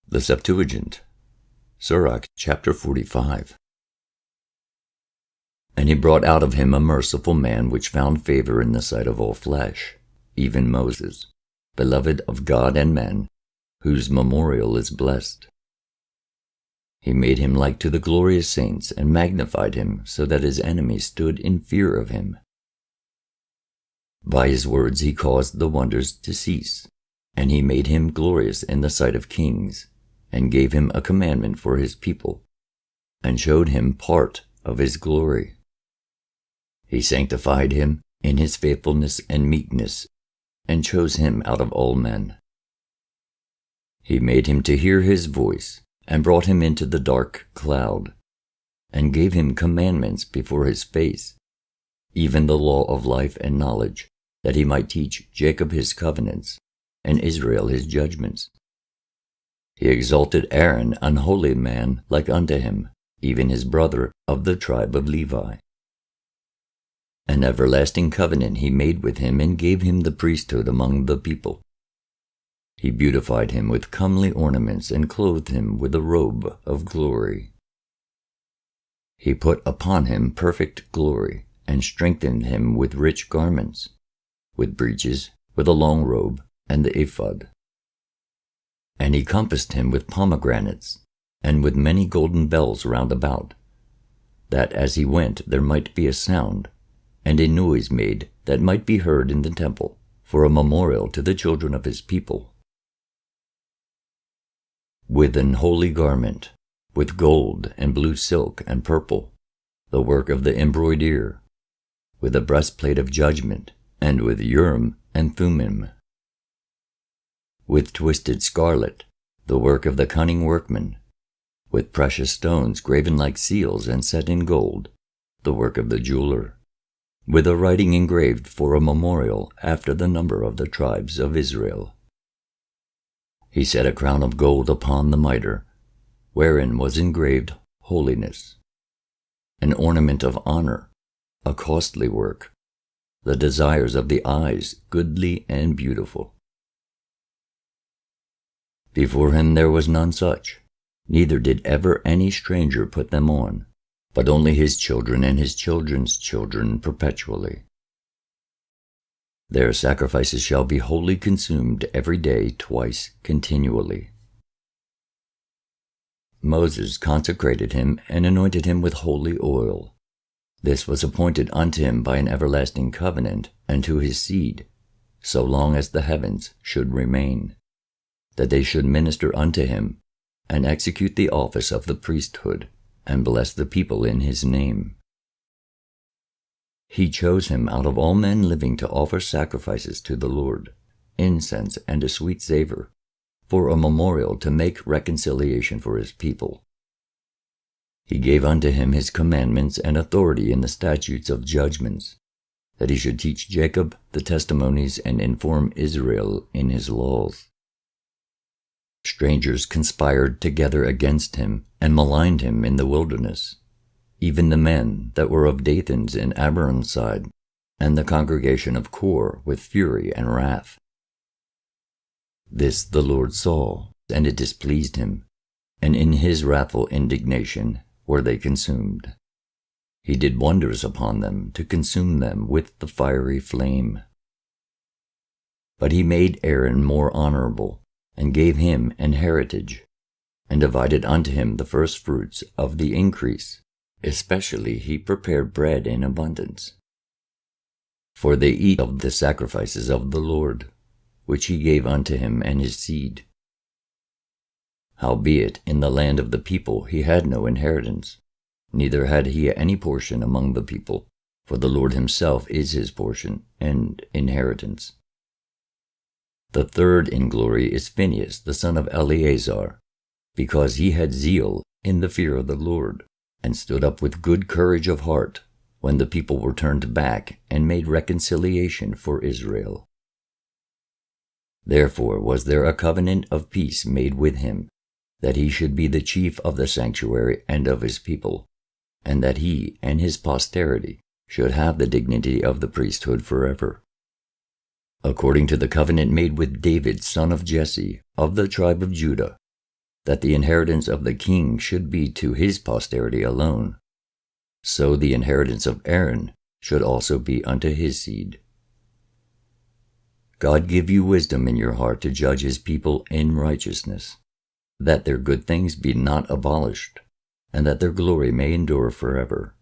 The Septuagint, Sirach Chapter 45. And he brought out of him a merciful man which found favor in the sight of all flesh, even Moses, beloved of God and men, whose memorial is blessed. He made him like to the glorious saints, and magnified him, so that his enemies stood in fear of him. By his words he caused the wonders to cease, and he made him glorious in the sight of kings, and gave him a commandment for his people, and showed him part of his glory. He sanctified him in his faithfulness and meekness, and chose him out of all men. He made him to hear his voice, and brought him into the dark cloud, and gave him commandments before his face, even the law of life and knowledge, that he might teach Jacob his covenants, and Israel his judgments. He exalted Aaron, an holy man like unto him, even his brother of the tribe of Levi. An everlasting covenant he made with him, and gave him the priesthood among the people. He beautified him with comely ornaments, and clothed him with a robe of glory. He put upon him perfect glory, and strengthened him with rich garments, with breeches, with a long robe, and the ephod. And he compassed him with pomegranates, and with many golden bells round about, that as he went there might be a sound, and a noise made that might be heard in the temple, for a memorial to the children of his people. With an holy garment, with gold and blue silk and purple, the work of the embroiderer, with a breastplate of judgment, and with Urim and Thummim, with twisted scarlet, the work of the cunning workman, with precious stones graven like seals and set in gold, the work of the jeweler, with a writing engraved for a memorial after the number of the tribes of Israel. He set a crown of gold upon the mitre, wherein was engraved holiness, an ornament of honor, a costly work, the desires of the eyes goodly and beautiful. Before him there was none such, neither did ever any stranger put them on, but only his children and his children's children perpetually. Their sacrifices shall be wholly consumed every day twice continually. Moses consecrated him and anointed him with holy oil. This was appointed unto him by an everlasting covenant, and to his seed, so long as the heavens should remain, that they should minister unto him, and execute the office of the priesthood, and bless the people in his name. He chose him out of all men living to offer sacrifices to the Lord, incense and a sweet savor, for a memorial to make reconciliation for his people. He gave unto him his commandments and authority in the statutes of judgments, that he should teach Jacob the testimonies and inform Israel in his laws. Strangers conspired together against him, and maligned him in the wilderness, even the men that were of Dathan's in Abiram's side, and the congregation of Kor with fury and wrath. This the Lord saw, and it displeased him, and in his wrathful indignation were they consumed. He did wonders upon them to consume them with the fiery flame. But he made Aaron more honorable, and gave him an heritage, and divided unto him the firstfruits of the increase. Especially he prepared bread in abundance. For they eat of the sacrifices of the Lord, which he gave unto him and his seed. Howbeit in the land of the people he had no inheritance, neither had he any portion among the people, for the Lord himself is his portion and inheritance. The third in glory is Phinehas, the son of Eleazar, because he had zeal in the fear of the Lord, and stood up with good courage of heart, when the people were turned back, and made reconciliation for Israel. Therefore was there a covenant of peace made with him, that he should be the chief of the sanctuary and of his people, and that he and his posterity should have the dignity of the priesthood forever. According to the covenant made with David son of Jesse, of the tribe of Judah, that the inheritance of the king should be to his posterity alone. So the inheritance of Aaron should also be unto his seed. God give you wisdom in your heart to judge his people in righteousness, that their good things be not abolished, and that their glory may endure forever.